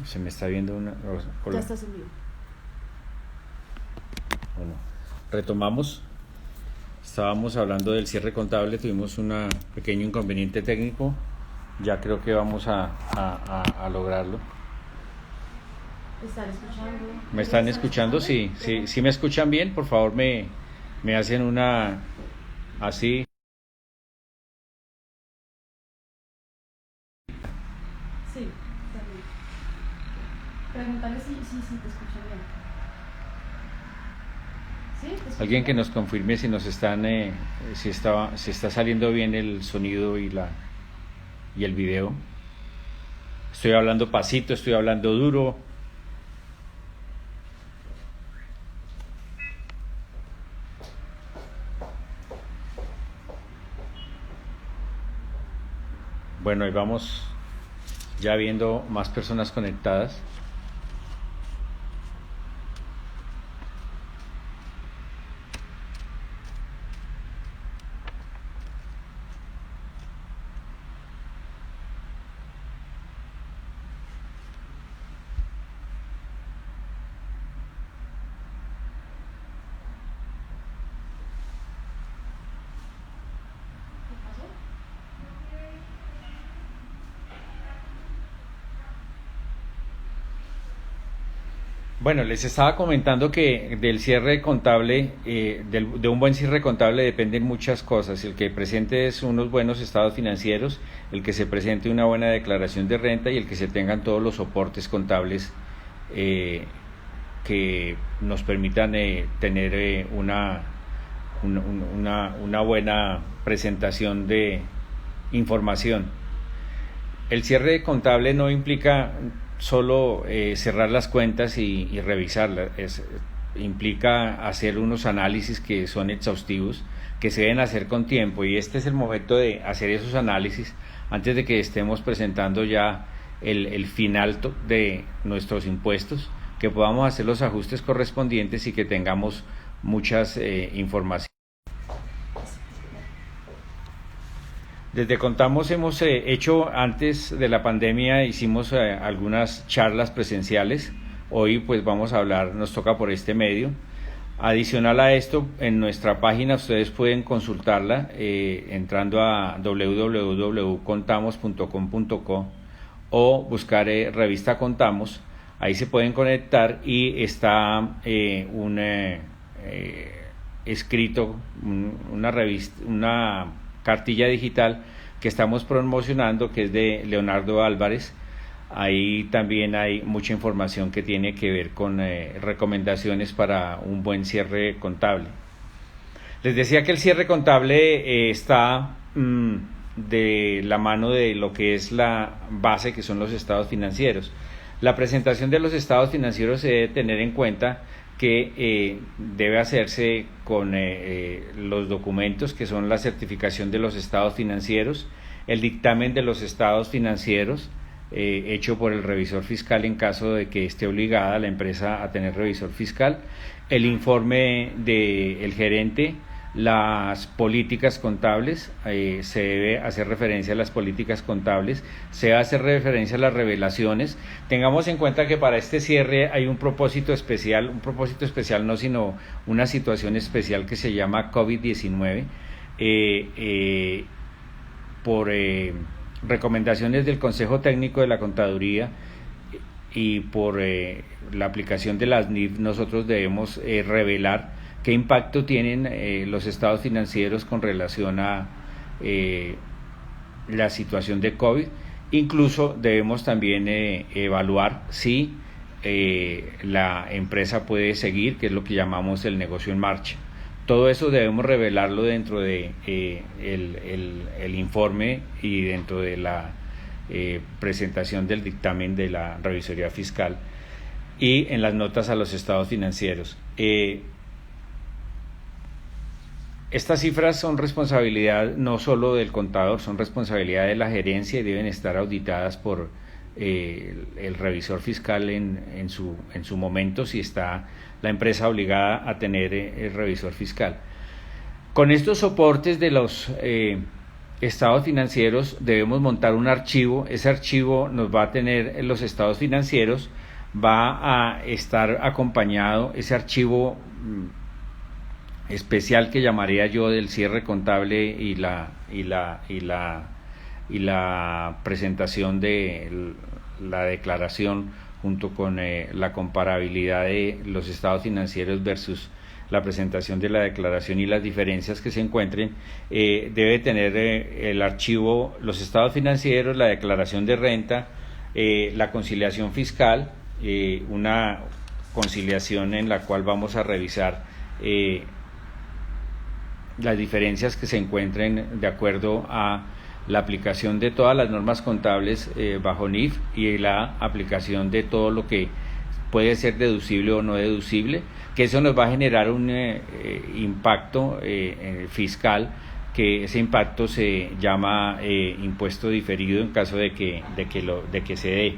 Se me está viendo una... Ya estás en vivo. Bueno, retomamos. Estábamos hablando del cierre contable, tuvimos un pequeño inconveniente técnico. Ya creo que vamos a lograrlo. ¿Están escuchando? ¿Me están escuchando? Sí, sí, sí me escuchan bien. Por favor, me hacen una así. Sí, está bien. Pregúntale si te escuchan bien. ¿Sí? ¿Te escuchan Alguien que bien? nos confirme si nos están, si está saliendo bien el sonido y el video. Estoy hablando pasito, estoy hablando duro. Bueno, ahí vamos ya viendo más personas conectadas. ¿Qué pasó? Bueno, les estaba comentando que del cierre contable, de un buen cierre contable dependen muchas cosas. El que presente es unos buenos estados financieros, el que se presente una buena declaración de renta y el que se tengan todos los soportes contables eh, que nos permitan tener una buena presentación de información. El cierre contable no implica solo cerrar las cuentas y revisarlas, implica hacer unos análisis que son exhaustivos, que se deben hacer con tiempo, y este es el momento de hacer esos análisis antes de que estemos presentando ya el final de nuestros impuestos, que podamos hacer los ajustes correspondientes y que tengamos muchas informaciones. Desde Contamos hemos hecho, antes de la pandemia, hicimos algunas charlas presenciales. Hoy pues vamos a hablar, nos toca por este medio. Adicional a esto, en nuestra página ustedes pueden consultarla entrando a www.contamos.com.co o buscar revista Contamos. Ahí se pueden conectar y está un escrito, una revista, una cartilla digital que estamos promocionando, que es de Leonardo Álvarez. Ahí también hay mucha información que tiene que ver con recomendaciones para un buen cierre contable. Les decía que el cierre contable está de la mano de lo que es la base, que son los estados financieros. La presentación de los estados financieros se debe tener en cuenta que debe hacerse con los documentos que son la certificación de los estados financieros, el dictamen de los estados financieros hecho por el revisor fiscal en caso de que esté obligada la empresa a tener revisor fiscal, el informe del gerente, las políticas contables, se debe hacer referencia a las políticas contables, se debe hacer referencia a las revelaciones. Tengamos en cuenta que para este cierre hay un propósito especial no, sino una situación especial que se llama COVID-19, por recomendaciones del Consejo Técnico de la Contaduría y por la aplicación de las NIF, nosotros debemos revelar qué impacto tienen los estados financieros con relación a la situación de COVID. Incluso debemos también evaluar si la empresa puede seguir, que es lo que llamamos el negocio en marcha. Todo eso debemos revelarlo dentro de el informe y dentro de la presentación del dictamen de la revisoría fiscal y en las notas a los estados financieros. Estas cifras son responsabilidad no solo del contador, son responsabilidad de la gerencia y deben estar auditadas por el revisor fiscal en su momento, si está la empresa obligada a tener el revisor fiscal. Con estos soportes de los estados financieros debemos montar un archivo. Ese archivo nos va a tener los estados financieros, va a estar acompañado ese archivo especial que llamaría yo del cierre contable y la presentación de la declaración junto con la comparabilidad de los estados financieros versus la presentación de la declaración y las diferencias que se encuentren. Debe tener el archivo los estados financieros, la declaración de renta, la conciliación fiscal, una conciliación en la cual vamos a revisar las diferencias que se encuentren de acuerdo a la aplicación de todas las normas contables bajo NIF y la aplicación de todo lo que puede ser deducible o no deducible, que eso nos va a generar un impacto fiscal, que ese impacto se llama impuesto diferido en caso de que se dé.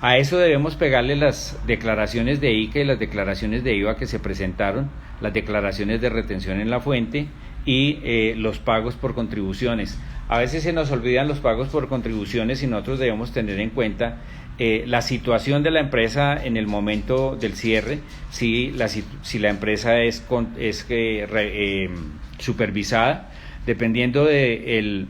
A eso debemos pegarle las declaraciones de ICA y las declaraciones de IVA que se presentaron, las declaraciones de retención en la fuente y los pagos por contribuciones. A veces se nos olvidan los pagos por contribuciones y nosotros debemos tener en cuenta la situación de la empresa en el momento del cierre, si la empresa es supervisada, dependiendo del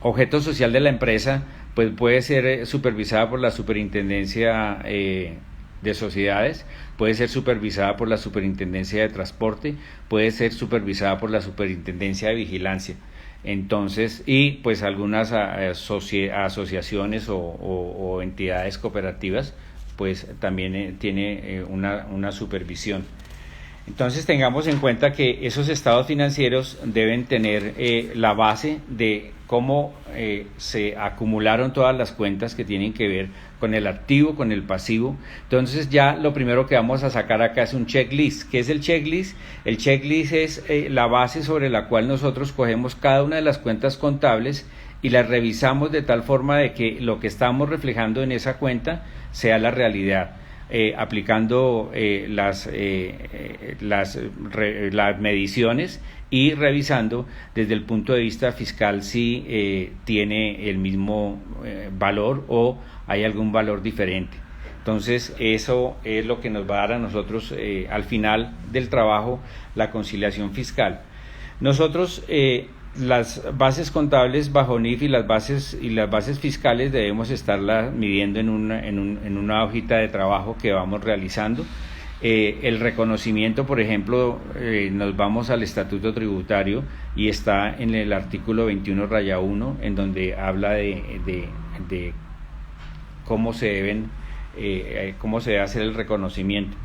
objeto social de la empresa, pues puede ser supervisada por la Superintendencia de Sociedades, puede ser supervisada por la Superintendencia de Transporte, puede ser supervisada por la Superintendencia de Vigilancia. Entonces, y pues algunas asociaciones o entidades cooperativas, pues también tiene una supervisión. Entonces tengamos en cuenta que esos estados financieros deben tener la base de cómo se acumularon todas las cuentas que tienen que ver con el activo, con el pasivo. Entonces ya lo primero que vamos a sacar acá es un checklist. ¿Qué es el checklist? El checklist es la base sobre la cual nosotros cogemos cada una de las cuentas contables y las revisamos de tal forma de que lo que estamos reflejando en esa cuenta sea la realidad. Aplicando las mediciones y revisando desde el punto de vista fiscal si tiene el mismo valor o hay algún valor diferente. Entonces eso es lo que nos va a dar a nosotros al final del trabajo la conciliación fiscal. Nosotros las bases contables bajo NIF y las bases fiscales debemos estarlas midiendo en una hojita de trabajo que vamos realizando. El reconocimiento, por ejemplo, nos vamos al estatuto tributario y está en el artículo 21-1, en donde habla de cómo se debe hacer el reconocimiento.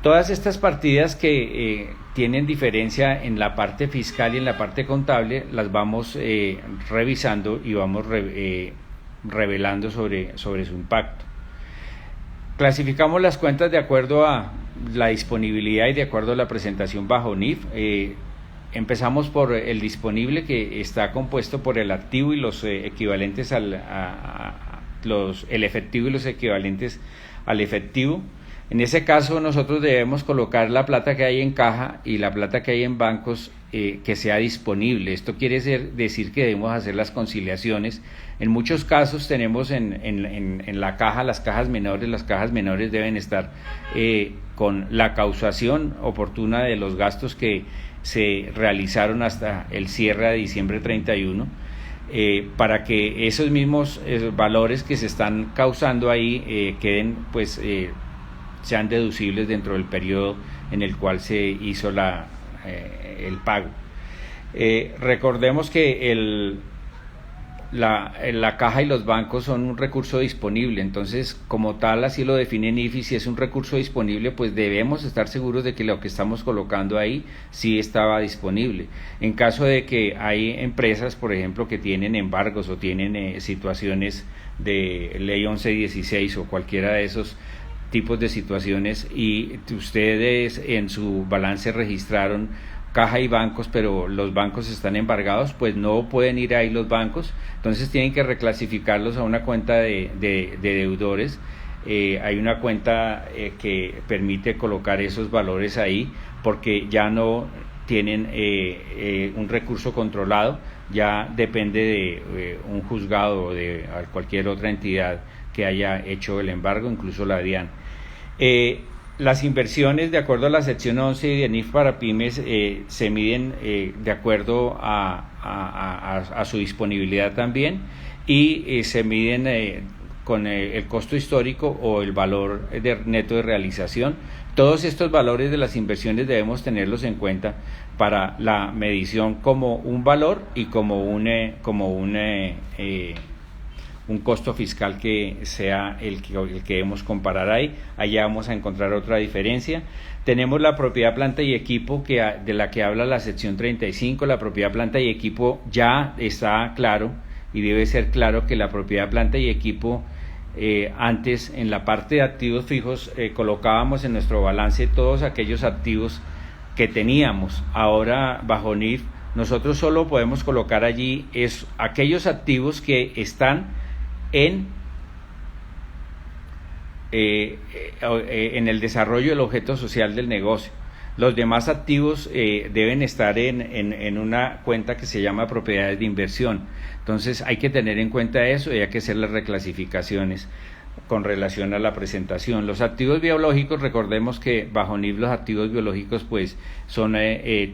Todas estas partidas que tienen diferencia en la parte fiscal y en la parte contable las vamos revisando y vamos revelando sobre su impacto. Clasificamos las cuentas de acuerdo a la disponibilidad y de acuerdo a la presentación bajo NIF. Empezamos por el disponible, que está compuesto por el activo y los equivalentes el efectivo y los equivalentes al efectivo. En ese caso nosotros debemos colocar la plata que hay en caja y la plata que hay en bancos que sea disponible. Esto quiere decir que debemos hacer las conciliaciones. En muchos casos tenemos en la caja las cajas menores deben estar con la causación oportuna de los gastos que se realizaron hasta el cierre de diciembre 31, para que esos mismos valores que se están causando ahí queden sean deducibles dentro del periodo en el cual se hizo el pago. Recordemos que la caja y los bancos son un recurso disponible, entonces como tal así lo define NIF, si es un recurso disponible pues debemos estar seguros de que lo que estamos colocando ahí sí estaba disponible. En caso de que hay empresas, por ejemplo, que tienen embargos o tienen situaciones de ley 1116 o cualquiera de esos tipos de situaciones y ustedes en su balance registraron caja y bancos, pero los bancos están embargados, pues no pueden ir ahí los bancos, entonces tienen que reclasificarlos a una cuenta de deudores. Hay una cuenta que permite colocar esos valores ahí porque ya no tienen un recurso controlado, ya depende de un juzgado o de cualquier otra entidad que haya hecho el embargo, incluso la DIAN. Las inversiones, de acuerdo a la sección 11 de NIF para pymes, se miden de acuerdo a su disponibilidad también, y se miden con el costo histórico o el valor neto de realización. Todos estos valores de las inversiones debemos tenerlos en cuenta para la medición como un valor y como un costo fiscal que sea el que debemos comparar ahí. Allá vamos a encontrar otra diferencia. Tenemos la propiedad, planta y equipo, de la que habla la sección 35. La propiedad, planta y equipo ya está claro, y debe ser claro que la propiedad, planta y equipo, antes en la parte de activos fijos colocábamos en nuestro balance todos aquellos activos que teníamos. Ahora bajo NIF nosotros solo podemos colocar allí aquellos activos que están en el desarrollo del objeto social del negocio. Los demás activos deben estar en una cuenta que se llama propiedades de inversión. Entonces hay que tener en cuenta eso y hay que hacer las reclasificaciones con relación a la presentación. Los activos biológicos, recordemos que bajo NIF los activos biológicos pues son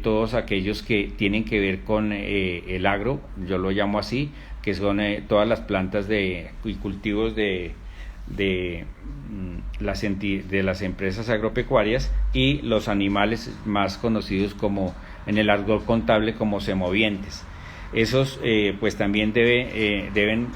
todos aquellos que tienen que ver con el agro, yo lo llamo así, que son todas las plantas y cultivos de las empresas agropecuarias, y los animales más conocidos como en el argot contable como semovientes. Esos pues también deben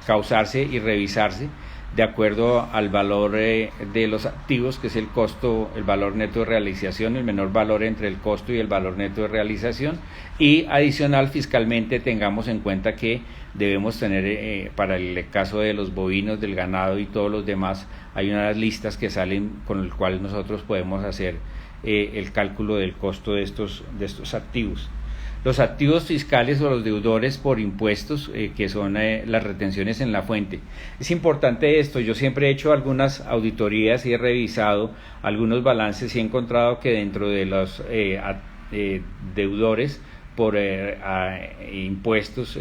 causarse y revisarse de acuerdo al valor de los activos, que es el costo, el valor neto de realización, el menor valor entre el costo y el valor neto de realización. Y adicional, fiscalmente tengamos en cuenta que debemos tener para el caso de los bovinos, del ganado y todos los demás, hay unas listas que salen con el cual nosotros podemos hacer el cálculo del costo de estos activos. Los activos fiscales o los deudores por impuestos, que son las retenciones en la fuente. Es importante esto. Yo siempre he hecho algunas auditorías y he revisado algunos balances y he encontrado que dentro de los deudores por impuestos,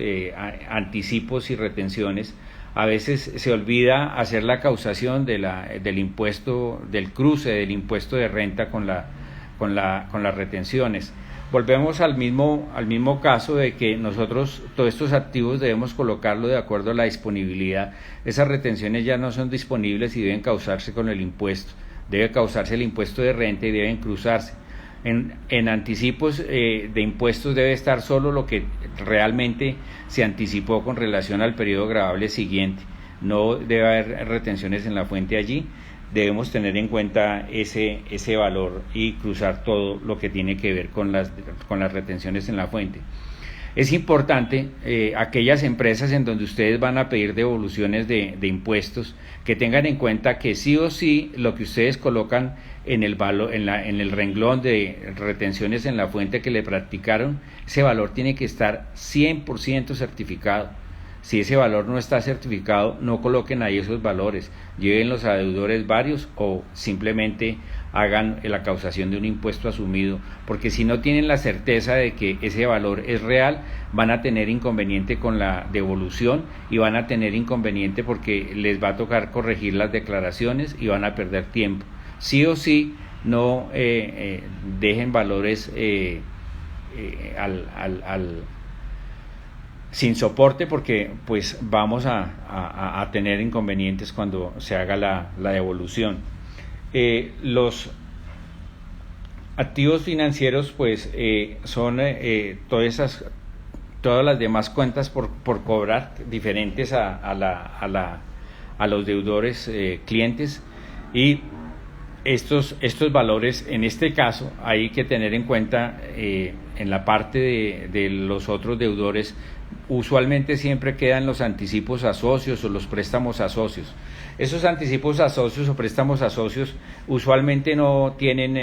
anticipos y retenciones, a veces se olvida hacer la causación del impuesto, del cruce del impuesto de renta con las retenciones. Volvemos al mismo caso de que nosotros todos estos activos debemos colocarlo de acuerdo a la disponibilidad. Esas retenciones ya no son disponibles y deben causarse con el impuesto. Debe causarse el impuesto de renta y deben cruzarse. En anticipos de impuestos debe estar solo lo que realmente se anticipó con relación al periodo gravable siguiente. No debe haber retenciones en la fuente allí. Debemos tener en cuenta ese valor y cruzar todo lo que tiene que ver con las retenciones en la fuente. Es importante aquellas empresas en donde ustedes van a pedir devoluciones de impuestos, que tengan en cuenta que sí o sí lo que ustedes colocan en el renglón de retenciones en la fuente que le practicaron, ese valor tiene que estar 100% certificado. Si ese valor no está certificado, no coloquen ahí esos valores, llévenlos a deudores varios o simplemente hagan la causación de un impuesto asumido, porque si no tienen la certeza de que ese valor es real, van a tener inconveniente con la devolución y van a tener inconveniente porque les va a tocar corregir las declaraciones y van a perder tiempo. Sí o sí, no dejen valores sin soporte, porque pues vamos a tener inconvenientes cuando se haga la devolución. Los activos financieros pues son todas las demás cuentas por cobrar diferentes a los deudores clientes, y estos valores, en este caso hay que tener en cuenta en la parte de los otros deudores. Usualmente siempre quedan los anticipos a socios o los préstamos a socios. Esos anticipos a socios o préstamos a socios usualmente no tienen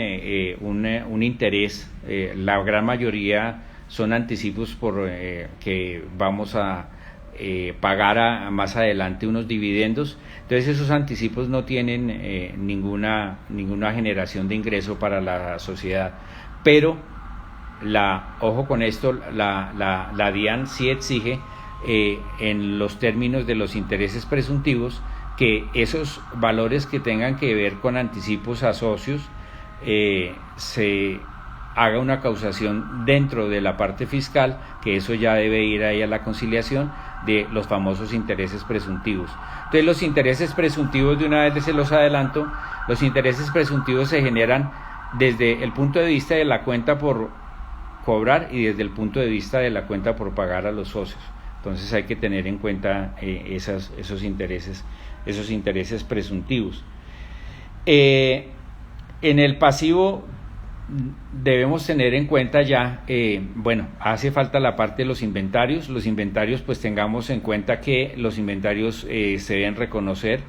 un interés. La gran mayoría son anticipos que vamos a pagar más adelante unos dividendos. Entonces esos anticipos no tienen ninguna generación de ingreso para la sociedad, pero ojo con esto, la DIAN sí exige en los términos de los intereses presuntivos que esos valores que tengan que ver con anticipos a socios se haga una causación dentro de la parte fiscal, que eso ya debe ir ahí a la conciliación de los famosos intereses presuntivos. Entonces los intereses presuntivos, de una vez se los adelanto, los intereses presuntivos se generan desde el punto de vista de la cuenta por cobrar y desde el punto de vista de la cuenta por pagar a los socios. Entonces hay que tener en cuenta esos intereses presuntivos. En el pasivo debemos tener en cuenta ya, hace falta la parte de los inventarios. Los inventarios, pues tengamos en cuenta que los inventarios se deben reconocer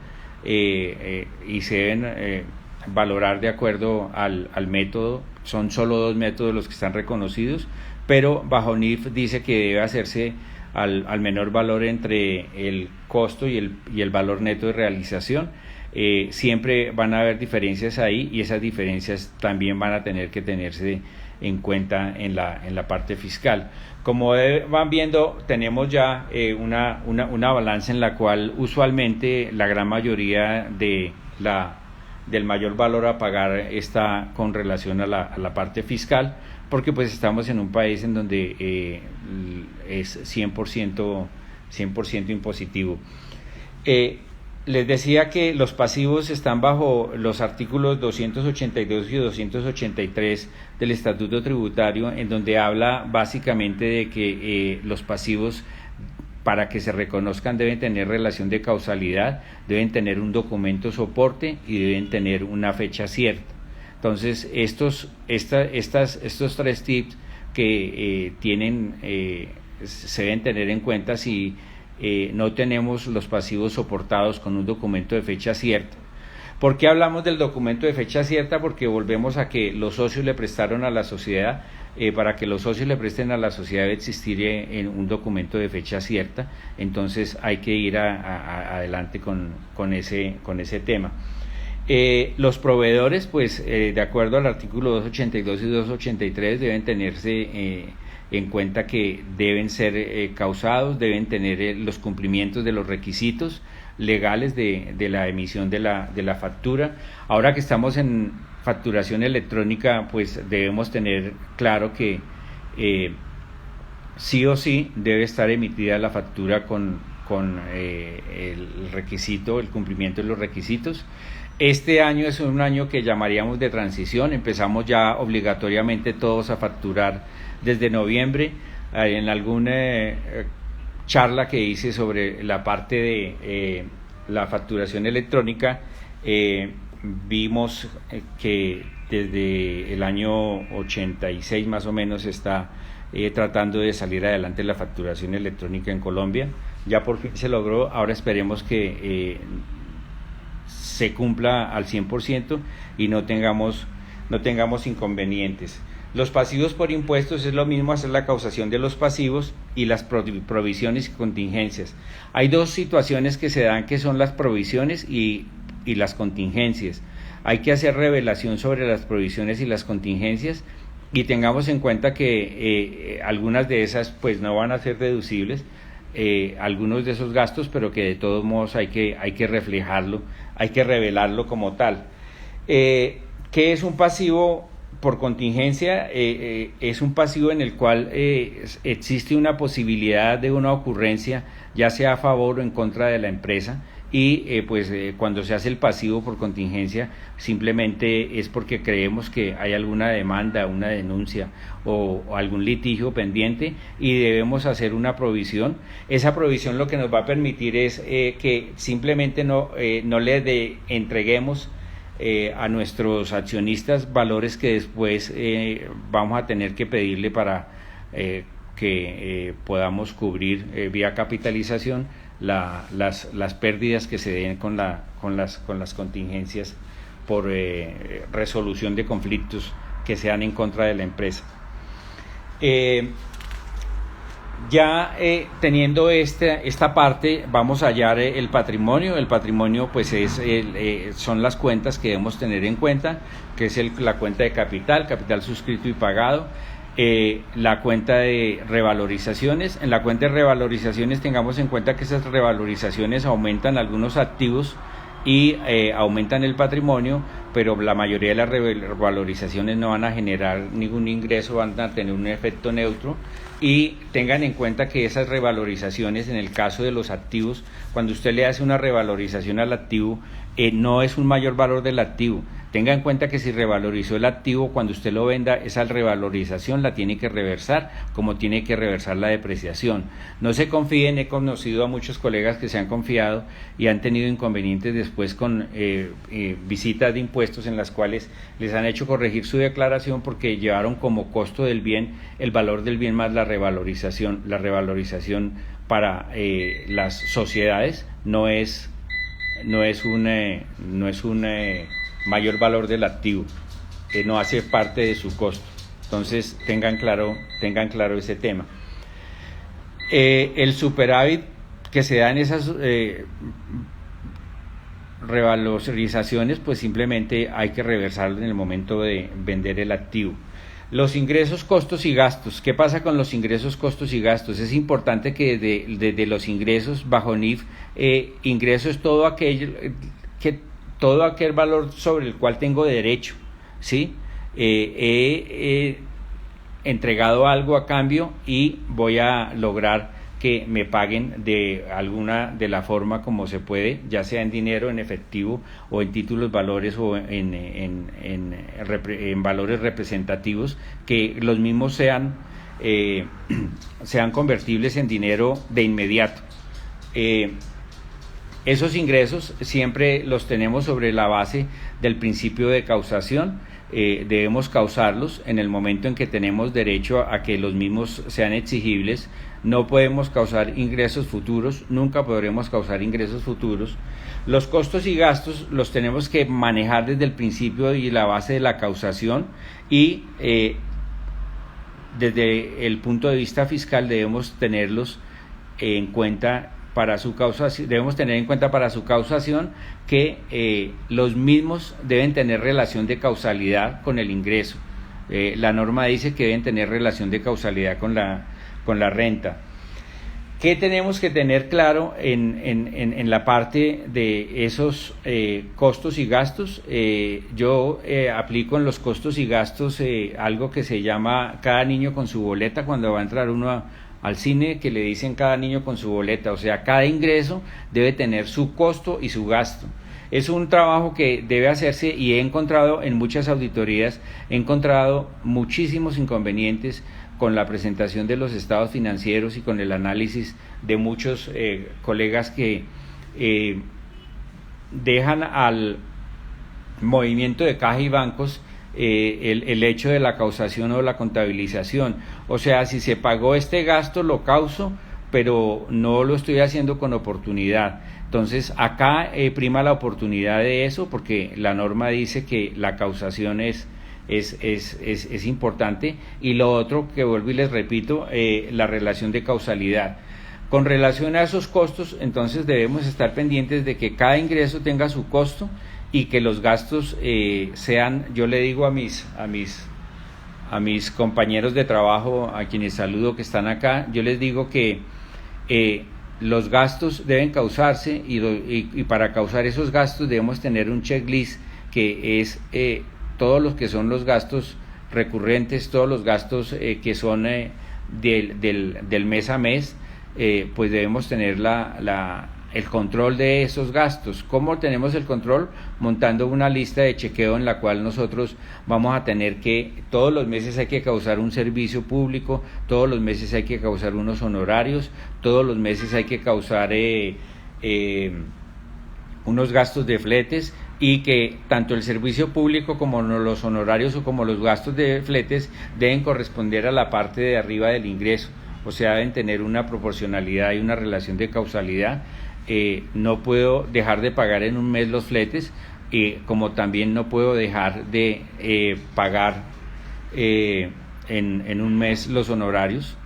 y se deben valorar de acuerdo al método. Son solo 2 métodos los que están reconocidos, pero bajo NIF dice que debe hacerse al menor valor entre el costo y el valor neto de realización. Siempre van a haber diferencias ahí y esas diferencias también van a tener que tenerse en cuenta en la parte fiscal. Como van viendo, tenemos ya una balanza en la cual usualmente la gran mayoría del mayor valor a pagar está con relación a la parte fiscal, porque pues estamos en un país en donde es 100% impositivo. Les decía que los pasivos están bajo los artículos 282 y 283 del Estatuto Tributario, en donde habla básicamente de que los pasivos, para que se reconozcan, deben tener relación de causalidad, deben tener un documento soporte y deben tener una fecha cierta. Entonces, estos 3 tips que se deben tener en cuenta si no tenemos los pasivos soportados con un documento de fecha cierta. ¿Por qué hablamos del documento de fecha cierta? Porque volvemos a que los socios le prestaron a la sociedad. Para que los socios le presten a la sociedad debe existir en un documento de fecha cierta. Entonces hay que ir adelante con ese tema. Los proveedores, pues de acuerdo al artículo 282 y 283 deben tenerse en cuenta que deben ser causados, deben tener los cumplimientos de los requisitos legales de la emisión de la factura. Ahora que estamos en facturación electrónica, pues debemos tener claro que sí o sí debe estar emitida la factura con el requisito, el cumplimiento de los requisitos. Este año es un año que llamaríamos de transición. Empezamos ya obligatoriamente todos a facturar desde noviembre. En alguna charla que hice sobre la parte de la facturación electrónica, vimos que desde el año 86 más o menos está tratando de salir adelante la facturación electrónica en Colombia. Ya por fin se logró. Ahora esperemos que se cumpla al 100% y no tengamos inconvenientes. Los pasivos por impuestos es lo mismo hacer la causación de los pasivos y las provisiones y contingencias. Hay 2 situaciones que se dan, que son las provisiones y las contingencias. Hay que hacer revelación sobre las provisiones y las contingencias, y tengamos en cuenta que algunas de esas pues no van a ser deducibles, algunos de esos gastos, pero que de todos modos hay que reflejarlo, hay que revelarlo como tal. ¿Qué es un pasivo por contingencia? Es un pasivo en el cual existe una posibilidad de una ocurrencia, ya sea a favor o en contra de la empresa, y cuando se hace el pasivo por contingencia simplemente es porque creemos que hay alguna demanda, una denuncia o algún litigio pendiente y debemos hacer una provisión. Esa provisión lo que nos va a permitir es que simplemente no le entreguemos a nuestros accionistas valores que después vamos a tener que pedirle para que podamos cubrir vía capitalización las pérdidas que se den con las contingencias por resolución de conflictos que sean en contra de la empresa. Teniendo esta parte, vamos a hallar el patrimonio. El patrimonio pues son las cuentas que debemos tener en cuenta, que es la cuenta de capital suscrito y pagado. La cuenta de revalorizaciones. En la cuenta de revalorizaciones tengamos en cuenta que esas revalorizaciones aumentan algunos activos y aumentan el patrimonio, pero la mayoría de las revalorizaciones no van a generar ningún ingreso, van a tener un efecto neutro. Y tengan en cuenta que esas revalorizaciones, en el caso de los activos, cuando usted le hace una revalorización al activo, no es un mayor valor del activo. Tenga en cuenta que si revalorizó el activo, cuando usted lo venda, esa revalorización la tiene que reversar, como tiene que reversar la depreciación. No se confíen, he conocido a muchos colegas que se han confiado y han tenido inconvenientes después con visitas de impuestos en las cuales les han hecho corregir su declaración porque llevaron como costo del bien el valor del bien más la revalorización. La revalorización para las sociedades no es un mayor valor del activo, no hace parte de su costo. Entonces tengan claro ese tema. El superávit que se da en esas revalorizaciones, pues simplemente hay que reversarlo en el momento de vender el activo. Los ingresos, costos y gastos. ¿Qué pasa con los ingresos, costos y gastos? Es importante que desde los ingresos bajo NIF, ingresos todo aquel valor sobre el cual tengo derecho, ¿sí? He entregado algo a cambio y voy a lograr que me paguen de la forma como se puede, ya sea en dinero, en efectivo o en títulos, valores o en valores representativos, que los mismos sean convertibles en dinero de inmediato. Esos ingresos siempre los tenemos sobre la base del principio de causación. Debemos causarlos en el momento en que tenemos derecho a que los mismos sean exigibles. No podemos causar ingresos futuros, nunca podremos causar ingresos futuros. Los costos y gastos los tenemos que manejar desde el principio y la base de la causación, y desde el punto de vista fiscal debemos tenerlos en cuenta para su causación. Debemos tener en cuenta para su causación que los mismos deben tener relación de causalidad con el ingreso. La norma dice que deben tener relación de causalidad con la renta. ¿Qué tenemos que tener claro en la parte de esos costos y gastos? Yo aplico en los costos y gastos algo que se llama cada niño con su boleta cuando va a entrar uno al cine, que le dicen cada niño con su boleta. O sea, cada ingreso debe tener su costo y su gasto. Es un trabajo que debe hacerse, y he encontrado en muchas auditorías, muchísimos inconvenientes con la presentación de los estados financieros y con el análisis de muchos colegas que dejan al movimiento de caja y bancos el hecho de la causación o la contabilización. O sea, si se pagó este gasto, lo causo, pero no lo estoy haciendo con oportunidad. Entonces, acá prima la oportunidad de eso, porque la norma dice que la causación es importante. Y lo otro, que vuelvo y les repito, la relación de causalidad. Con relación a esos costos, entonces debemos estar pendientes de que cada ingreso tenga su costo y que los gastos sean, yo le digo a mis compañeros de trabajo, a quienes saludo que están acá, yo les digo que los gastos deben causarse, y para causar esos gastos debemos tener un checklist que es todos los que son los gastos recurrentes, todos los gastos que son del mes a mes, pues debemos tener el control de esos gastos. ¿Cómo tenemos el control? Montando una lista de chequeo en la cual nosotros vamos a tener que todos los meses hay que causar un servicio público, todos los meses hay que causar unos honorarios, todos los meses hay que causar unos gastos de fletes, y que tanto el servicio público como los honorarios o como los gastos de fletes deben corresponder a la parte de arriba del ingreso. O sea, deben tener una proporcionalidad y una relación de causalidad. No puedo dejar de pagar en un mes los fletes, como también no puedo dejar de pagar en un mes los honorarios,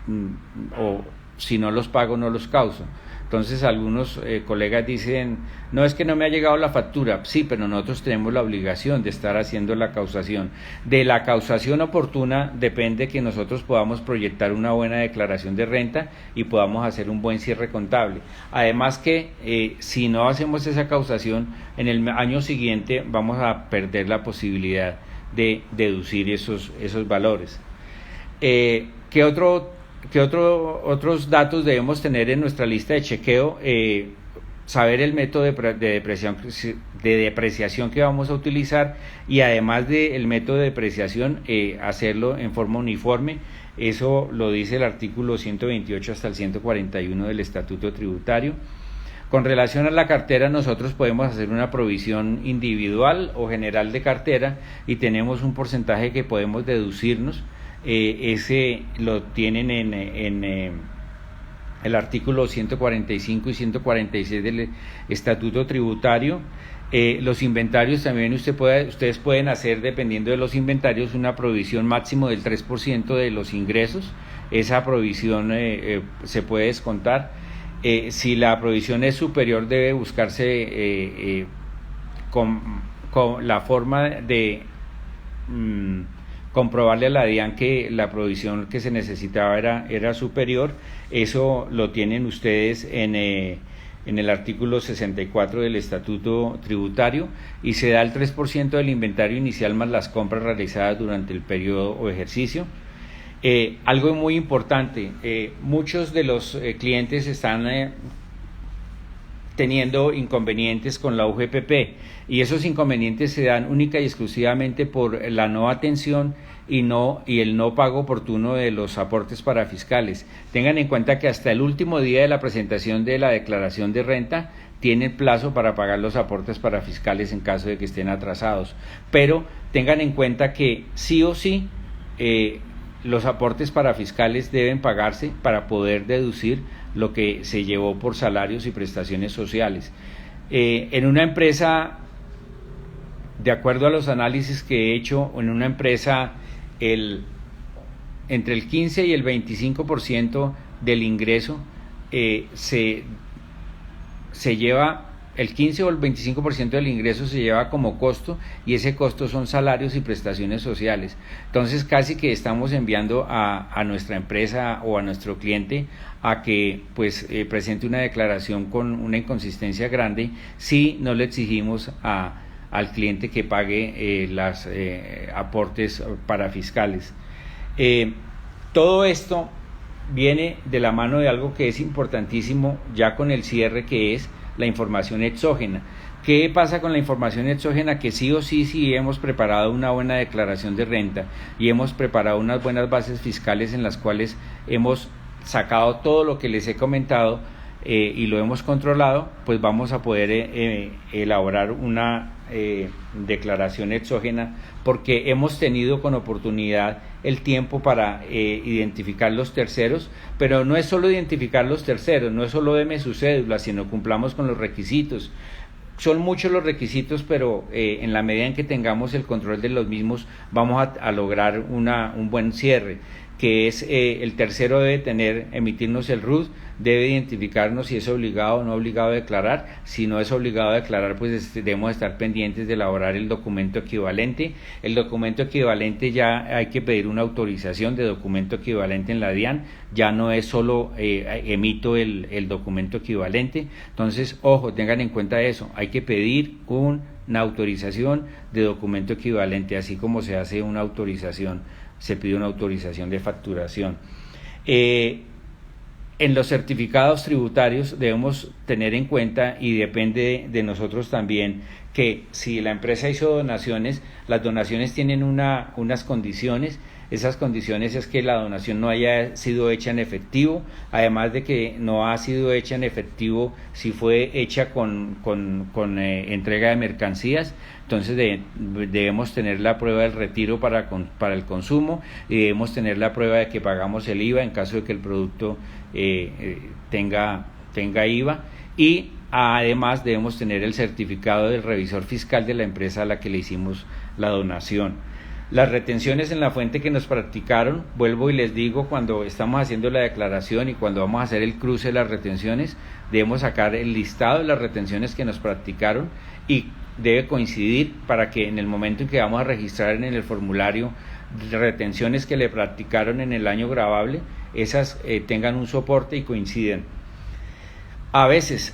o si no los pago no los causo. Entonces algunos colegas dicen, no, es que no me ha llegado la factura. Sí, pero nosotros tenemos la obligación de estar haciendo la causación. De la causación oportuna depende que nosotros podamos proyectar una buena declaración de renta y podamos hacer un buen cierre contable. Además que si no hacemos esa causación, en el año siguiente vamos a perder la posibilidad de deducir esos valores. ¿Qué otros datos debemos tener en nuestra lista de chequeo? Saber el método de depreciación que vamos a utilizar, y además del método de depreciación, hacerlo en forma uniforme. Eso lo dice el artículo 128 hasta el 141 del Estatuto Tributario. Con relación a la cartera, nosotros podemos hacer una provisión individual o general de cartera y tenemos un porcentaje que podemos deducirnos. Ese lo tienen en el artículo 145 y 146 del Estatuto Tributario. Los inventarios también ustedes pueden hacer, dependiendo de los inventarios, una provisión máximo del 3% de los ingresos. Esa provisión se puede descontar. Si la provisión es superior, debe buscarse con la forma de comprobarle a la DIAN que la provisión que se necesitaba era superior. Eso lo tienen ustedes en el artículo 64 del Estatuto Tributario, y se da el 3% del inventario inicial más las compras realizadas durante el periodo o ejercicio. Algo muy importante, muchos de los clientes están teniendo inconvenientes con la UGPP, y esos inconvenientes se dan única y exclusivamente por la no atención y el no pago oportuno de los aportes parafiscales. Tengan en cuenta que hasta el último día de la presentación de la declaración de renta tienen plazo para pagar los aportes parafiscales en caso de que estén atrasados, pero tengan en cuenta que sí o sí los aportes parafiscales deben pagarse para poder deducir lo que se llevó por salarios y prestaciones sociales. En una empresa, de acuerdo a los análisis que he hecho, en una empresa entre el 15 y el 25% del ingreso se lleva, el 15 o el 25% del ingreso se lleva como costo, y ese costo son salarios y prestaciones sociales. Entonces casi que estamos enviando a nuestra empresa o a nuestro cliente a que presente una declaración con una inconsistencia grande si no le exigimos al cliente que pague los aportes parafiscales. Todo esto viene de la mano de algo que es importantísimo ya con el cierre, que es la información exógena. ¿Qué pasa con la información exógena? Que sí o sí, si hemos preparado una buena declaración de renta y hemos preparado unas buenas bases fiscales en las cuales hemos sacado todo lo que les he comentado y lo hemos controlado, pues vamos a poder elaborar una declaración exógena, porque hemos tenido con oportunidad el tiempo para identificar los terceros. Pero no es solo identificar los terceros, no es solo deme su cédula, sino cumplamos con los requisitos. Son muchos los requisitos, pero en la medida en que tengamos el control de los mismos, vamos a lograr un buen cierre, que es el tercero debe emitirnos el RUT, debe identificarnos si es obligado o no obligado a declarar. Si no es obligado a declarar, pues debemos estar pendientes de elaborar el documento equivalente. El documento equivalente, ya hay que pedir una autorización de documento equivalente en la DIAN, ya no es solo emito el documento equivalente. Entonces, ojo, tengan en cuenta eso, hay que pedir una autorización de documento equivalente, así como se hace una autorización, se pide una autorización de facturación. En los certificados tributarios debemos tener en cuenta, y depende de nosotros también, que si la empresa hizo donaciones, las donaciones tienen unas condiciones. Esas condiciones es que la donación no haya sido hecha en efectivo, además de que no ha sido hecha en efectivo si fue hecha con entrega de mercancías. Entonces debemos tener la prueba del retiro para el consumo, y debemos tener la prueba de que pagamos el IVA en caso de que el producto tenga IVA, y además debemos tener el certificado del revisor fiscal de la empresa a la que le hicimos la donación. Las retenciones en la fuente que nos practicaron, vuelvo y les digo, cuando estamos haciendo la declaración y cuando vamos a hacer el cruce de las retenciones, debemos sacar el listado de las retenciones que nos practicaron y debe coincidir para que en el momento en que vamos a registrar en el formulario retenciones que le practicaron en el año gravable, esas tengan un soporte y coinciden. A veces,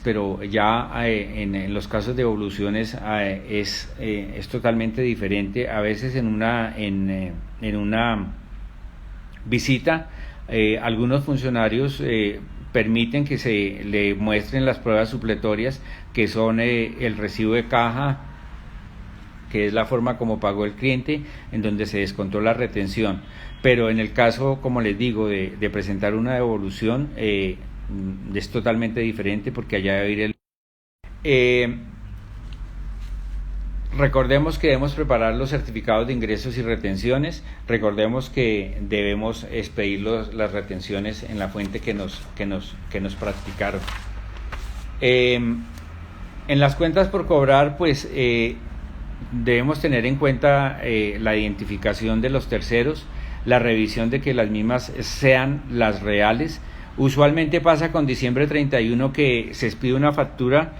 pero ya en los casos de evoluciones es totalmente diferente. A veces en una visita algunos funcionarios permiten que se le muestren las pruebas supletorias, que son el recibo de caja, que es la forma como pagó el cliente, en donde se descontó la retención. Pero en el caso, como les digo, de presentar una devolución, es totalmente diferente, porque allá debe ir recordemos que debemos preparar los certificados de ingresos y retenciones. Recordemos que debemos expedir las retenciones en la fuente que nos practicaron. En las cuentas por cobrar, pues debemos tener en cuenta la identificación de los terceros, la revisión de que las mismas sean las reales. Usualmente pasa con diciembre 31 que se expide una factura.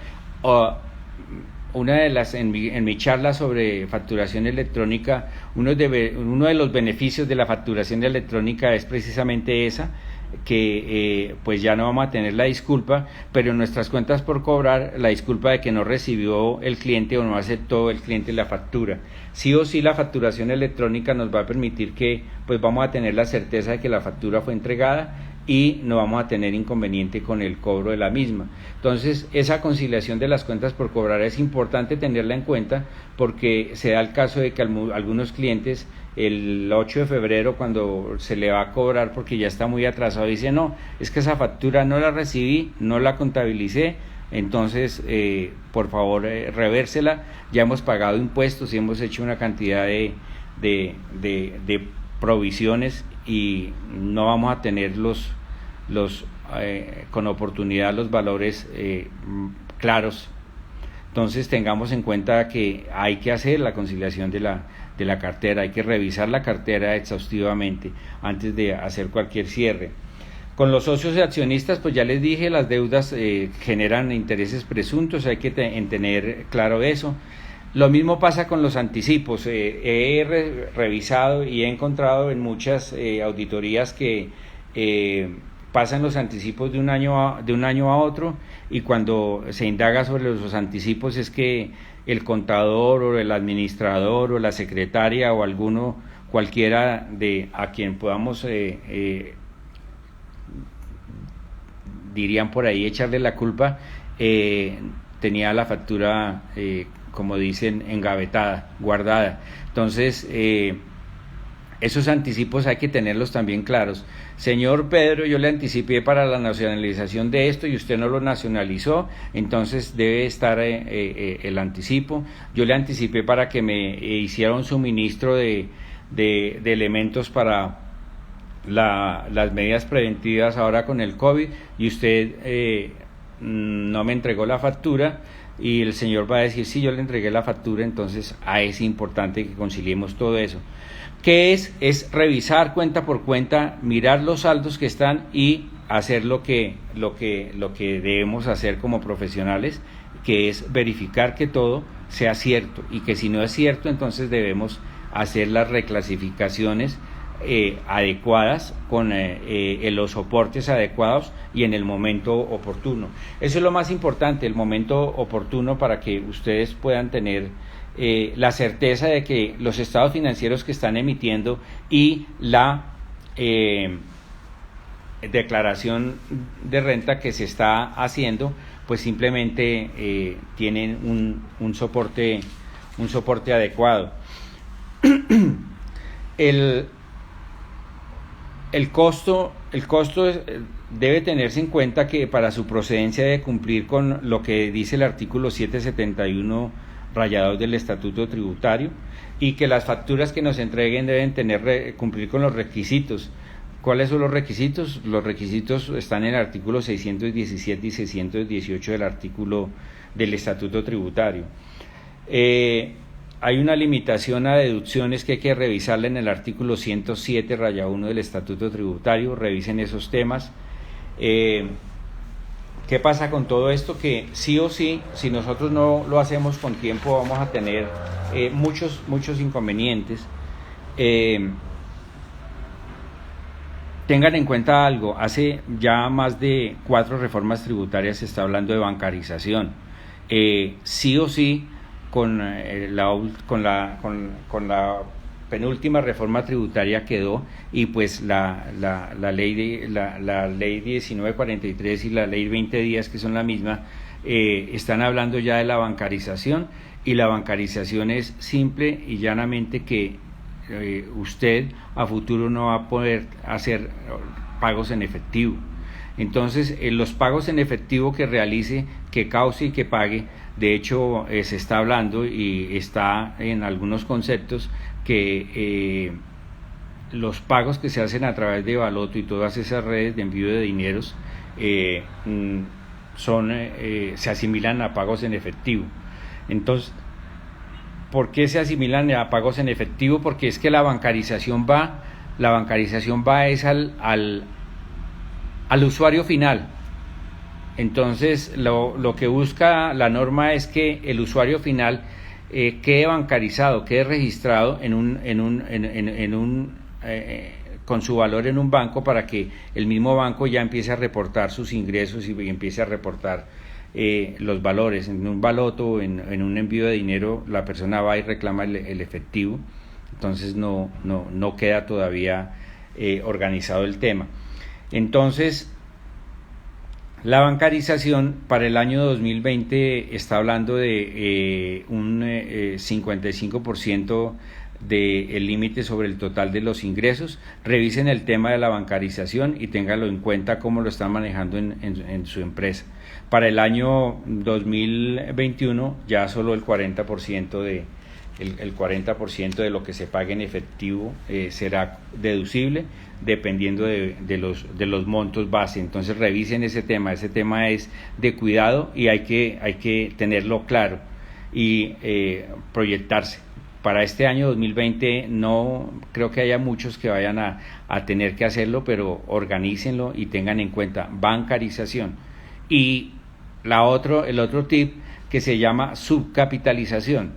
En mi charla sobre facturación electrónica, uno de los beneficios de la facturación electrónica es precisamente esa, que pues ya no vamos a tener la disculpa, pero en nuestras cuentas por cobrar, la disculpa de que no recibió el cliente o no aceptó el cliente la factura. Sí o sí, la facturación electrónica nos va a permitir que pues vamos a tener la certeza de que la factura fue entregada y no vamos a tener inconveniente con el cobro de la misma. Entonces, esa conciliación de las cuentas por cobrar es importante tenerla en cuenta, porque se da el caso de que algunos clientes el 8 de febrero, cuando se le va a cobrar porque ya está muy atrasado, dice: no, es que esa factura no la recibí, no la contabilicé, entonces por favor revérsela. Ya hemos pagado impuestos y hemos hecho una cantidad de provisiones y no vamos a tener con oportunidad los valores claros. Entonces tengamos en cuenta que hay que hacer la conciliación de la cartera, hay que revisar la cartera exhaustivamente antes de hacer cualquier cierre. Con los socios y accionistas, pues ya les dije, las deudas generan intereses presuntos, hay que tener claro eso. Lo mismo pasa con los anticipos. He revisado y he encontrado en muchas auditorías que pasan los anticipos de un año a otro, y cuando se indaga sobre los anticipos es que el contador o el administrador o la secretaria o cualquiera a quien podamos dirían por ahí echarle la culpa, tenía la factura como dicen, engavetada, guardada. Entonces, esos anticipos hay que tenerlos también claros. Señor Pedro, yo le anticipé para la nacionalización de esto y usted no lo nacionalizó, entonces debe estar el anticipo. Yo le anticipé para que me hiciera un suministro de elementos para las medidas preventivas ahora con el COVID, y usted no me entregó la factura. Y el señor va a decir: sí, yo le entregué la factura. Entonces es importante que conciliemos todo eso. ¿Qué es? Es revisar cuenta por cuenta, mirar los saldos que están y hacer lo que debemos hacer como profesionales, que es verificar que todo sea cierto, y que si no es cierto, entonces debemos hacer las reclasificaciones adecuadas, con los soportes adecuados y en el momento oportuno. Eso es lo más importante, el momento oportuno, para que ustedes puedan tener la certeza de que los estados financieros que están emitiendo y la declaración de renta que se está haciendo, pues simplemente tienen un soporte adecuado. El costo debe tenerse en cuenta que para su procedencia debe cumplir con lo que dice el artículo 771 rayado del Estatuto Tributario, y que las facturas que nos entreguen deben cumplir con los requisitos. ¿Cuáles son los requisitos? Los requisitos están en el artículo 617 y 618 del Estatuto Tributario. hay una limitación a deducciones que hay que revisarla en el artículo 107-1 del Estatuto Tributario, revisen esos temas. ¿Qué pasa con todo esto? Que sí o sí, si nosotros no lo hacemos con tiempo, vamos a tener muchos inconvenientes. Tengan en cuenta algo, hace ya más de 4 reformas tributarias se está hablando de bancarización. Sí o sí, con la penúltima reforma tributaria quedó, y pues la ley 1943 y la ley 20 días, que son la misma, están hablando ya de la bancarización, y la bancarización es simple y llanamente que usted a futuro no va a poder hacer pagos en efectivo. Entonces, los pagos en efectivo que realice, que cause y que pague, de hecho se está hablando y está en algunos conceptos que los pagos que se hacen a través de Baloto y todas esas redes de envío de dineros se asimilan a pagos en efectivo. Entonces, ¿por qué se asimilan a pagos en efectivo? Porque es que la bancarización va es al usuario final. Entonces, lo que busca la norma es que el usuario final quede bancarizado, quede registrado con su valor en un banco, para que el mismo banco ya empiece a reportar sus ingresos y empiece a reportar los valores. En un baloto, en un envío de dinero, la persona va y reclama el efectivo. Entonces no queda todavía organizado el tema. Entonces, la bancarización para el año 2020 está hablando de un 55% del límite sobre el total de los ingresos. Revisen el tema de la bancarización y ténganlo en cuenta cómo lo están manejando en su empresa. Para el año 2021 ya solo el 40% de lo que se pague en efectivo será deducible, dependiendo de los montos base. Entonces revisen ese tema es de cuidado y hay que tenerlo claro y proyectarse. Para este año 2020 no creo que haya muchos que vayan a tener que hacerlo, pero organícenlo y tengan en cuenta bancarización. Y el otro tip, que se llama subcapitalización.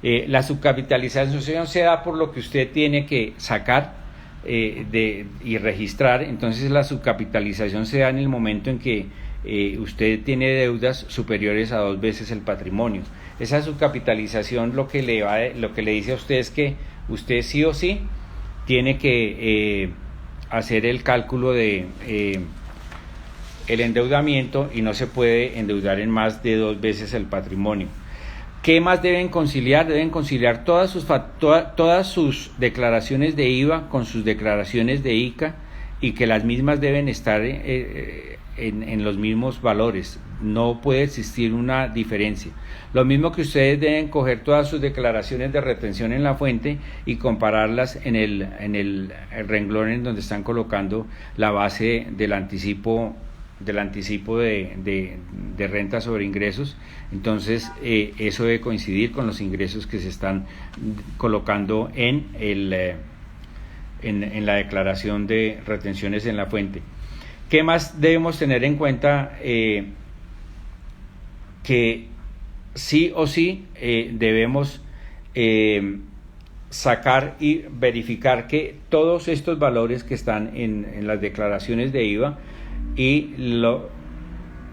La subcapitalización se da por lo que usted tiene que sacar y registrar. Entonces la subcapitalización se da en el momento en que usted tiene deudas superiores a 2 veces el patrimonio. Esa subcapitalización lo que le dice a usted es que usted sí o sí tiene que hacer el cálculo de el endeudamiento, y no se puede endeudar en más de 2 veces el patrimonio. ¿Qué más deben conciliar? Deben conciliar todas sus declaraciones de IVA con sus declaraciones de ICA, y que las mismas deben estar en los mismos valores. No puede existir una diferencia. Lo mismo que ustedes deben coger todas sus declaraciones de retención en la fuente y compararlas en el renglón en donde están colocando la base del anticipo de renta sobre ingresos. Entonces eso debe coincidir con los ingresos que se están colocando en la declaración de retenciones en la fuente. ¿Qué más debemos tener en cuenta? Que sí o sí debemos sacar y verificar que todos estos valores que están en las declaraciones de IVA y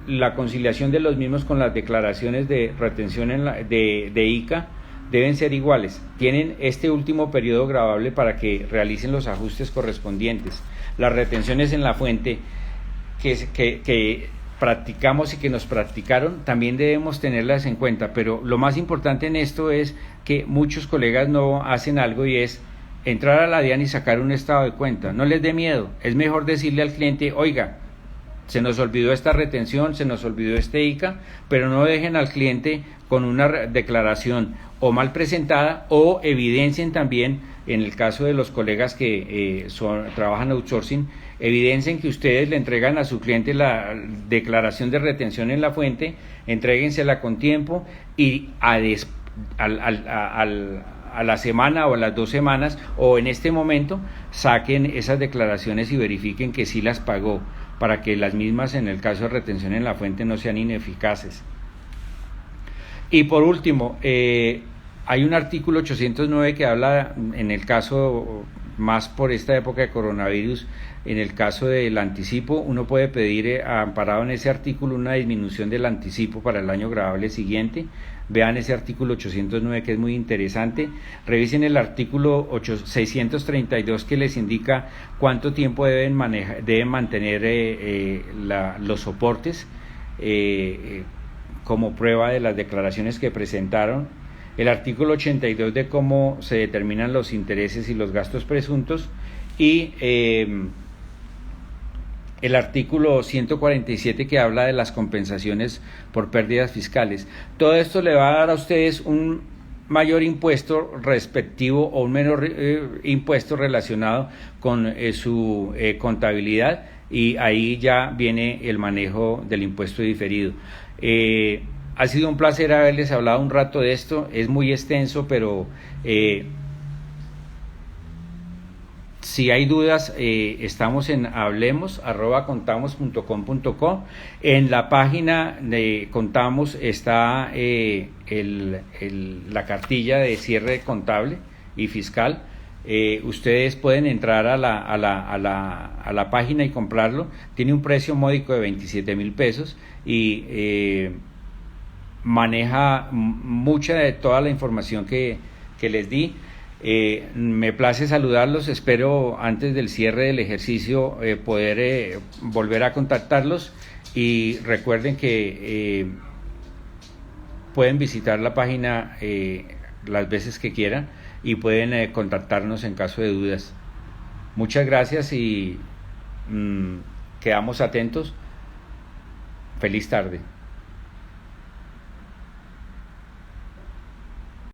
la conciliación de los mismos con las declaraciones de retención de ICA deben ser iguales. Tienen este último periodo gravable para que realicen los ajustes correspondientes. Las retenciones en la fuente que practicamos y que nos practicaron también debemos tenerlas en cuenta, pero lo más importante en esto es que muchos colegas no hacen algo, y es entrar a la DIAN y sacar un estado de cuenta. No les dé miedo, es mejor decirle al cliente: oiga, se nos olvidó esta retención, se nos olvidó este ICA, pero no dejen al cliente con una declaración o mal presentada, o evidencien también, en el caso de los colegas que trabajan outsourcing, evidencien que ustedes le entregan a su cliente la declaración de retención en la fuente, entréguensela con tiempo, y a la semana o a las 2 semanas o en este momento saquen esas declaraciones y verifiquen que sí las pagó, para que las mismas en el caso de retención en la fuente no sean ineficaces. Y por último, hay un artículo 809 que habla, en el caso, más por esta época de coronavirus, en el caso del anticipo, uno puede pedir, amparado en ese artículo, una disminución del anticipo para el año grabable siguiente. Vean ese artículo 809 que es muy interesante. Revisen el artículo 632 que les indica cuánto tiempo deben mantener los soportes como prueba de las declaraciones que presentaron. El artículo 82 de cómo se determinan los intereses y los gastos presuntos, y el artículo 147 que habla de las compensaciones por pérdidas fiscales. Todo esto le va a dar a ustedes un mayor impuesto respectivo o un menor impuesto relacionado con su contabilidad, y ahí ya viene el manejo del impuesto diferido. Ha sido un placer haberles hablado un rato de esto. Es muy extenso, pero si hay dudas, estamos en hablemos@contamos.com.co. En la página de Contamos está la cartilla de cierre contable y fiscal. Ustedes pueden entrar a la página y comprarlo. Tiene un precio módico de 27,000 pesos y maneja mucha de toda la información que les di. Me place saludarlos. Espero antes del cierre del ejercicio poder volver a contactarlos, y recuerden que pueden visitar la página las veces que quieran y pueden contactarnos en caso de dudas. Muchas gracias y quedamos atentos. Feliz tarde.